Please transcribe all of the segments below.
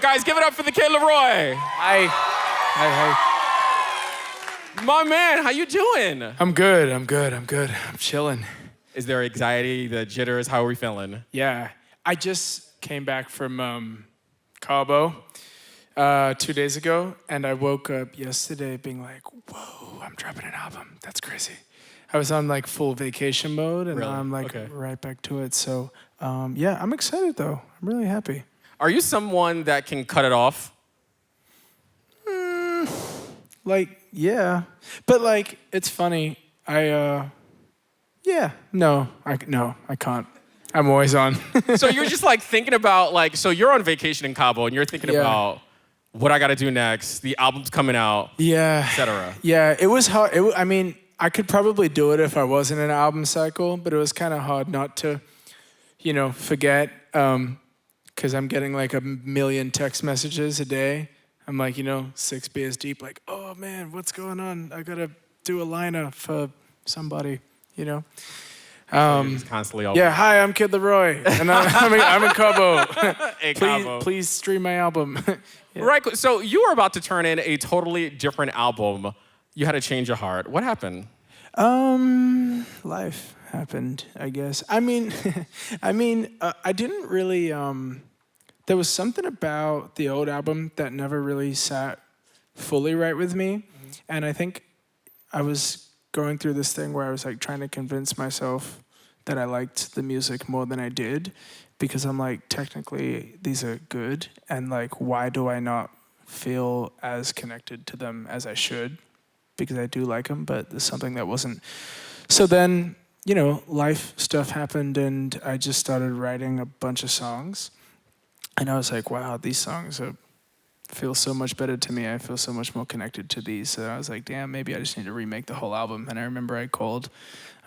guys, give it up for the kid LAROI. Hi. My man, how you doing? I'm good. I'm chilling. Is there anxiety, the jitters? How are we feeling? Yeah. I just came back from Cabo 2 days ago, and I woke up yesterday being like, whoa, I'm dropping an album. That's crazy. I was on like full vacation mode, and Really? now I'm like Okay. right back to it. So yeah, I'm excited though. I'm really happy. Are you someone that can cut it off? Like, yeah. But like, it's funny. I can't. I'm always on. So you're just like thinking about like, so you're on vacation in Cabo and you're thinking about what I gotta do next, the album's coming out, Yeah. etc. Yeah, it was hard. I mean, I could probably do it if I wasn't in an album cycle, but it was kind of hard not to, forget, because I'm getting like 1 million text messages a day. I'm like, 6 beers deep, like, oh man, what's going on? I gotta do a liner for somebody, You're just constantly over. Yeah, hi, I'm Kid LAROI, and I'm in Cabo. Hey, Cabo. Please stream my album. Yeah. Right, so you were about to turn in a totally different album. You had a change of heart. What happened? Life happened, I guess. I mean, I didn't really. There was something about the old album that never really sat fully right with me, and I think I was going through this thing where I was like trying to convince myself that I liked the music more than I did, because I'm like, technically these are good, and like, why do I not feel as connected to them as I should? Because I do like them, but there's something that wasn't. So then, life stuff happened, and I just started writing a bunch of songs, and I was like, wow, these songs feel so much better to me. I feel so much more connected to these. So I was like, damn, maybe I just need to remake the whole album. And I remember I called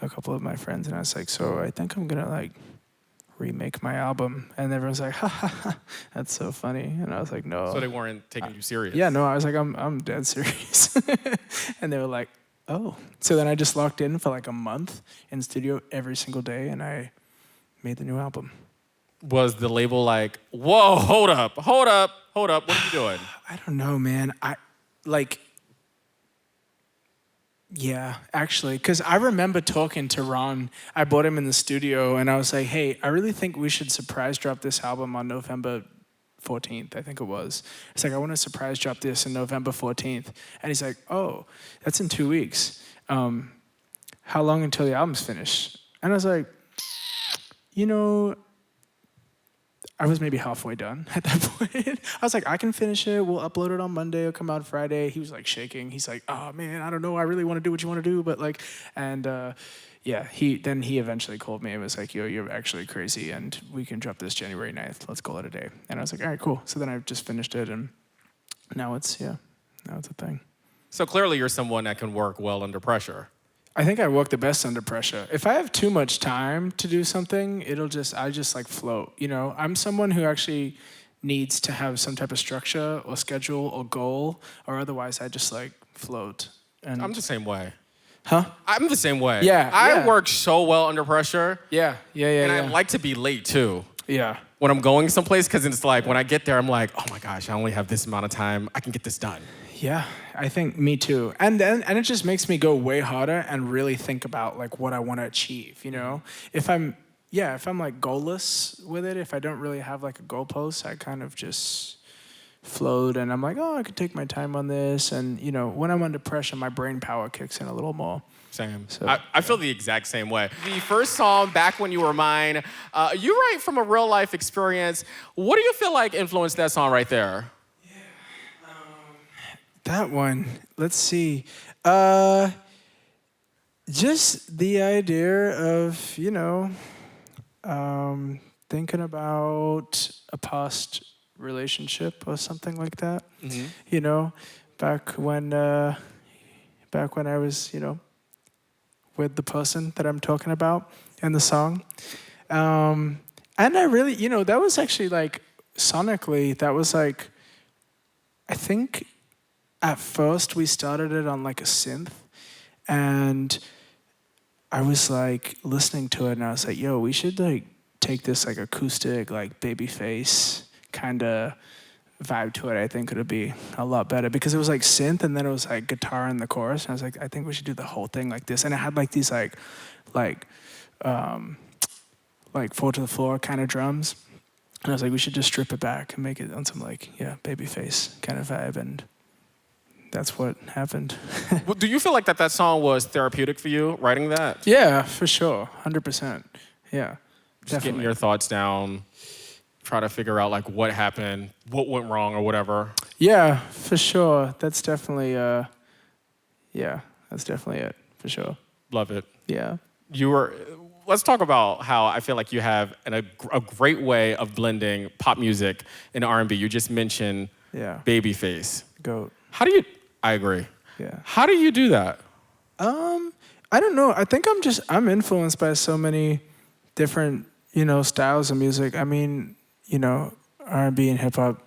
a couple of my friends, and I was like, so I think I'm gonna like remake my album. And everyone's like, ha ha ha, that's so funny. And I was like, no. So they weren't taking you serious? Yeah, no, I was like, I'm dead serious. And they were like, oh. So then I just locked in for like a month in studio every single day, and I made the new album. Was the label like, whoa, hold up, what are you doing? I don't know, man. Yeah, actually, because I remember talking to Ron. I brought him in the studio, and I was like, hey, I really think we should surprise drop this album on November 14th, I think it was. It's like, I want to surprise drop this on November 14th. And he's like, oh, that's in 2 weeks. How long until the album's finished? And I was like, I was maybe halfway done at that point. I was like, I can finish it. We'll upload it on Monday. It'll come out Friday. He was like shaking. He's like, oh man, I don't know. I really want to do what you want to do. But like, and he eventually called me and was like, yo, you're actually crazy. And we can drop this January 9th. Let's call it a day. And I was like, all right, cool. So then I just finished it. And now it's a thing. So clearly you're someone that can work well under pressure. I think I work the best under pressure. If I have too much time to do something, I just like float, I'm someone who actually needs to have some type of structure or schedule or goal, or otherwise I just like float. And I'm the same way. Huh? I'm the same way. Yeah. I work so well under pressure. Yeah. And I like to be late too. Yeah. When I'm going someplace, because it's like, when I get there, I'm like, oh my gosh, I only have this amount of time. I can get this done. Yeah, I think me too. And it just makes me go way harder and really think about like what I want to achieve, If I'm like goalless with it, if I don't really have like a goalpost, I kind of just float, and I'm like, oh, I could take my time on this. And, when I'm under pressure, my brain power kicks in a little more. Same. So, I feel the exact same way. The first song, Back When You Were Mine, you write from a real life experience. What do you feel like influenced that song right there? That one, let's see. Just the idea of, thinking about a past relationship or something like that. Mm-hmm. Back when I was, with the person that I'm talking about in the song. And I really, that was actually like, sonically, that was like, I think at first we started it on like a synth, and I was like listening to it, and I was like, yo, we should like take this like acoustic, like Babyface kind of vibe to it, I think it would be a lot better because it was like synth and then it was like guitar in the chorus. And I was like, I think we should do the whole thing like this. And it had like these like fall to the floor kind of drums. And I was like, we should just strip it back and make it on some like, Babyface kind of vibe. And that's what happened. Well, do you feel like that song was therapeutic for you, writing that? Yeah, for sure. 100%. Yeah, Just getting your thoughts down, try to figure out like what happened, what went wrong or whatever. Yeah, for sure. That's definitely, that's definitely it, for sure. Love it. Yeah. Let's talk about how I feel like you have a great way of blending pop music and R&B. You just mentioned Babyface. Goat. I agree. Yeah. How do you do that? I don't know. I think I'm influenced by so many different, styles of music. I mean, R&B and hip hop,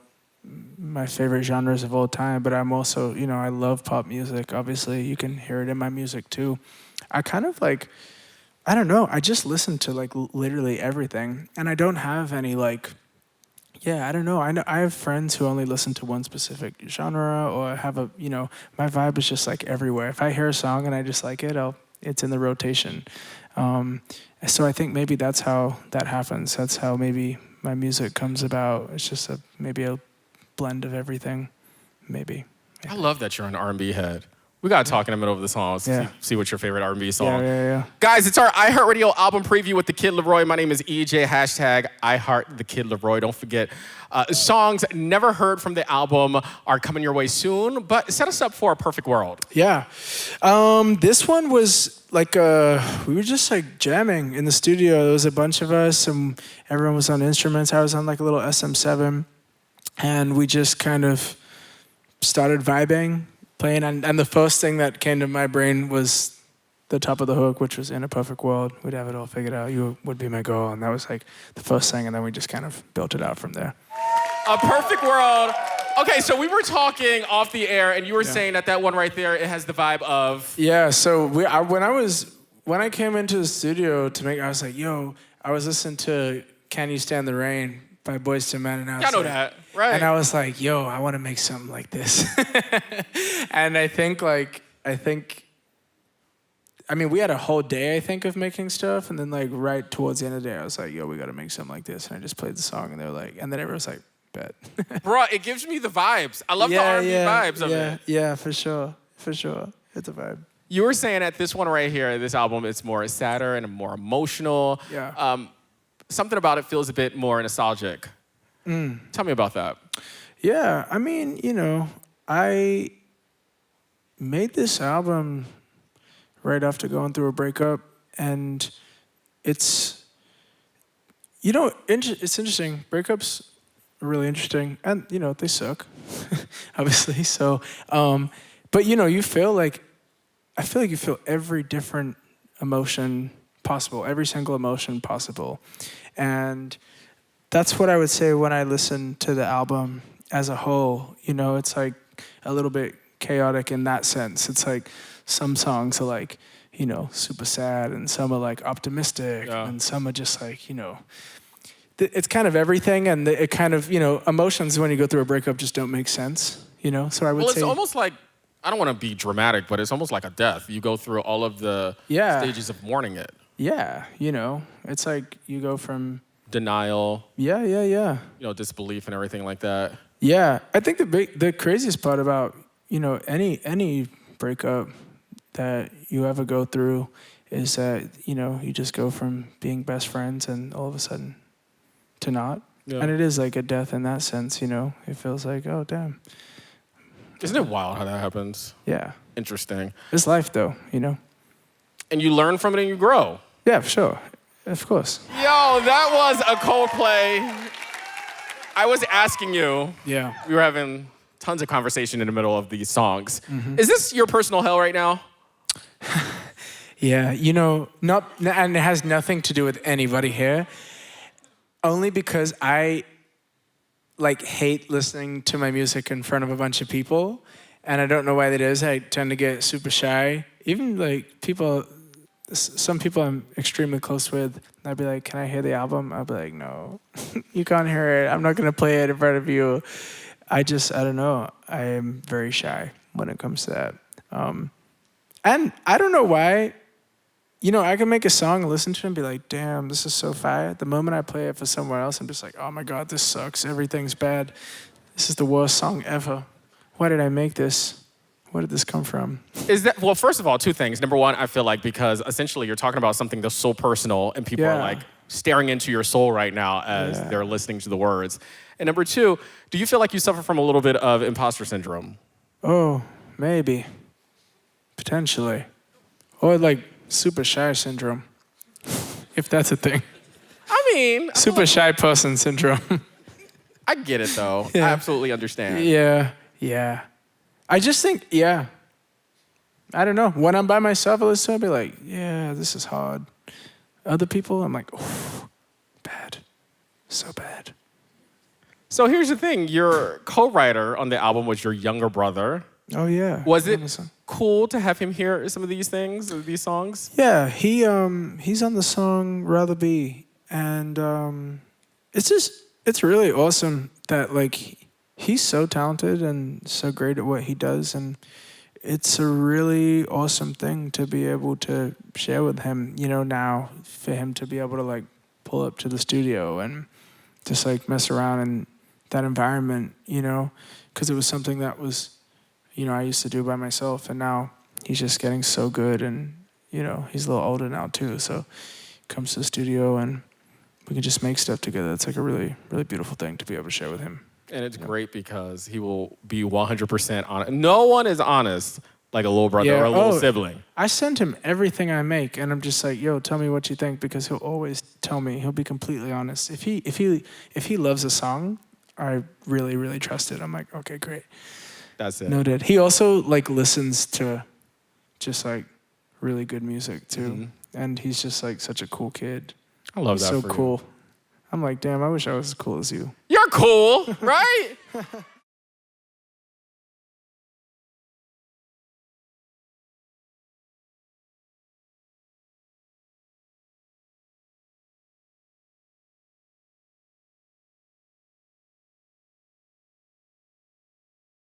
my favorite genres of all time, but I'm also, I love pop music. Obviously, you can hear it in my music too. I kind of like, I don't know. I just listen to like literally everything, and I don't have any like, I don't know. I have friends who only listen to one specific genre, or have my vibe is just like everywhere. If I hear a song and I just like it, it's in the rotation. So I think maybe that's how that happens. That's how maybe my music comes about. It's just maybe a blend of everything, maybe. I love that you're an R&B head. We got to talk in the middle of the song. See what's your favorite R&B song. Yeah. Guys, it's our iHeartRadio album preview with the Kid LAROI. My name is EJ, hashtag iHeartTheKidLAROI. Don't forget, songs never heard from the album are coming your way soon, but set us up for A Perfect World. Yeah. This one was like, we were just like jamming in the studio. There was a bunch of us and everyone was on instruments. I was on like a little SM7 and we just kind of started vibing, playing, and the first thing that came to my brain was the top of the hook, which was In a Perfect World. We'd have it all figured out. You would be my girl. And that was like the first thing, and then we just kind of built it out from there. A Perfect World. Okay, so we were talking off the air, and you were saying that one right there, it has the vibe of... Yeah, so when I came into the studio to make, I was like, I was listening to Can You Stand the Rain by Boyz II Men, and I know that, right? And I was like, I want to make something like this. And I mean, we had a whole day, I think, of making stuff, and then like right towards the end of the day, I was like, we got to make something like this, and I just played the song, and they were like, and then everyone was like, bet. Bro, it gives me the vibes. I love the R&B vibes of it. Yeah, for sure. It's a vibe. You were saying that this one right here, this album, it's more sadder and more emotional. Yeah. Something about it feels a bit more nostalgic. Tell me about that. Yeah, I mean, I made this album right after going through a breakup, and it's interesting. Breakups are really interesting, and they suck, obviously. So, but you feel like, I feel like you feel every different emotion possible, every single emotion possible, and that's what I would say when I listen to the album as a whole. It's like a little bit chaotic in that sense. It's like some songs are like, super sad, and some are like optimistic, and some are just like, it's kind of everything, and it kind of, emotions when you go through a breakup just don't make sense, So I would say... Well, it's almost like, I don't want to be dramatic, but it's almost like a death. You go through all of the stages of mourning it. Yeah, it's like you go from... Denial. Yeah. Disbelief and everything like that. Yeah, I think the craziest part about, any breakup that you ever go through is that, you just go from being best friends and all of a sudden to not. Yeah. And it is like a death in that sense, It feels like, oh, damn. Isn't it wild how that happens? Yeah. Interesting. It's life, though, And you learn from it and you grow. Yeah, for sure. Of course. Yo, that was a Coldplay. I was asking you. Yeah. We were having tons of conversation in the middle of these songs. Mm-hmm. Is this your personal hell right now? Yeah, and it has nothing to do with anybody here. Only because I hate listening to my music in front of a bunch of people, and I don't know why that is. I tend to get super shy. Even some people I'm extremely close with, I'd be like, can I hear the album? I'd be like, no, you can't hear it. I'm not going to play it in front of you. I don't know. I am very shy when it comes to that. And I don't know why. You know, I can make a song, listen to it, and be like, damn, this is so fire. The moment I play it for somewhere else, I'm just like, oh my God, this sucks. Everything's bad. This is the worst song ever. Why did I make this? Where did this come from? Is that, well, first of all, two things. Number one, I feel like because essentially you're talking about something that's so personal and people are like staring into your soul right now as they're listening to the words. And number two, do you feel like you suffer from a little bit of imposter syndrome? Oh, maybe. Potentially. Or like super shy syndrome, if that's a thing. I mean, Super shy person syndrome. I get it though. I absolutely understand. Yeah. I just think, I don't know. When I'm by myself, I listen to it, I'll be like, yeah, this is hard. Other people, I'm like, oh, bad. So bad. So here's the thing. Your co-writer on the album was your younger brother. Oh, yeah. Was it cool to have him hear some of these things, these songs? Yeah, he's on the song Rather Be. And it's really awesome that, like, he's so talented and so great at what he does. And it's a really awesome thing to be able to share with him, you know, now for him to be able to, like, pull up to the studio and just, like, mess around in that environment, you know, because it was something that was, you know, I used to do by myself, and now he's just getting so good, and, you know, he's a little older now too, so he comes to the studio and we can just make stuff together. It's like a really, really beautiful thing to be able to share with him. And it's great because he will be 100% honest. No one is honest like a little brother or a little sibling. I send him everything I make, and I'm just like, yo, tell me what you think, because he'll always tell me. He'll be completely honest. If he loves a song, I really, really trust it. I'm like, okay, great. That's it. Noted. He also like listens to just like really good music too, and he's just like such a cool kid. I love that. So for cool. You. I'm like, damn, I wish I was as cool as you. You're cool, right?